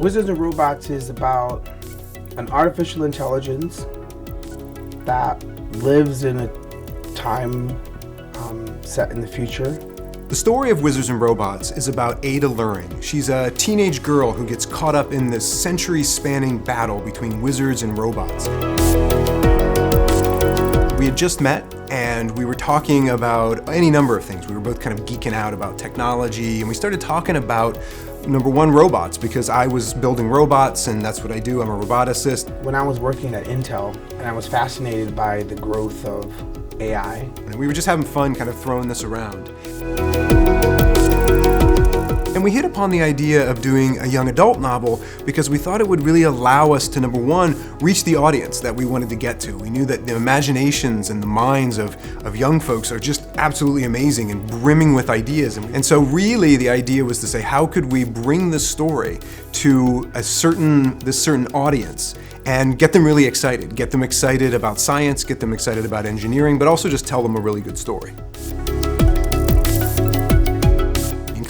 Wizards and Robots is about an artificial intelligence that lives in a time set in the future. The story of Wizards and Robots is about Sara Luring. She's a teenage girl who gets caught up in this century-spanning battle between wizards and robots. We had just met and we were talking about any number of things. We were both kind of geeking out about technology, and we started talking about, number one, robots, because I was building robots and that's what I do. I'm a roboticist. When I was working at Intel and I was fascinated by the growth of AI. And we were just having fun kind of throwing this around. And we hit upon the idea of doing a young adult novel because we thought it would really allow us to, number one, reach the audience that we wanted to get to. We knew that the imaginations and the minds of young folks are just absolutely amazing and brimming with ideas. And so really the idea was to say, how could we bring this story to this certain audience and get them really excited, get them excited about science, get them excited about engineering, but also just tell them a really good story.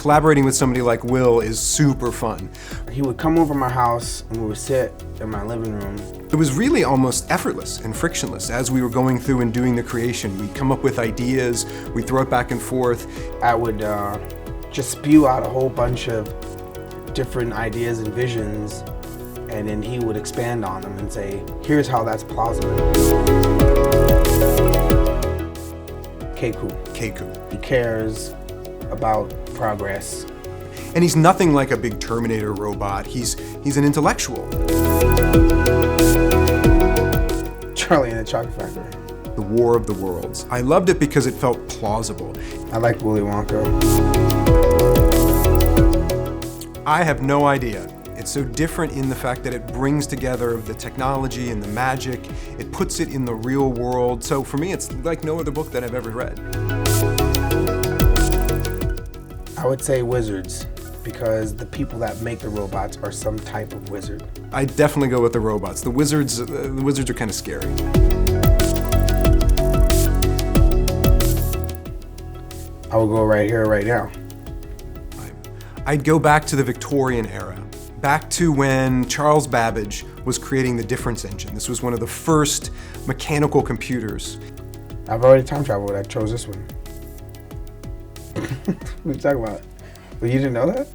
Collaborating with somebody like Will is super fun. He would come over my house and we would sit in my living room. It was really almost effortless and frictionless as we were going through and doing the creation. We'd come up with ideas, we'd throw it back and forth. I would just spew out a whole bunch of different ideas and visions, and then he would expand on them and say, here's how that's plausible. Keku. He cares about progress. And he's nothing like a big Terminator robot. He's an intellectual. Charlie and the Chocolate Factory. The War of the Worlds. I loved it because it felt plausible. I like Willy Wonka. I have no idea. It's so different in the fact that it brings together the technology and the magic. It puts it in the real world. So for me, it's like no other book that I've ever read. I would say wizards, because the people that make the robots are some type of wizard. I definitely go with the robots. The wizards are kind of scary. I would go right here, right now. I'd go back to the Victorian era, back to when Charles Babbage was creating the difference engine. This was one of the first mechanical computers. I've already time traveled. I chose this one. What are you talking about? Well, you didn't know that?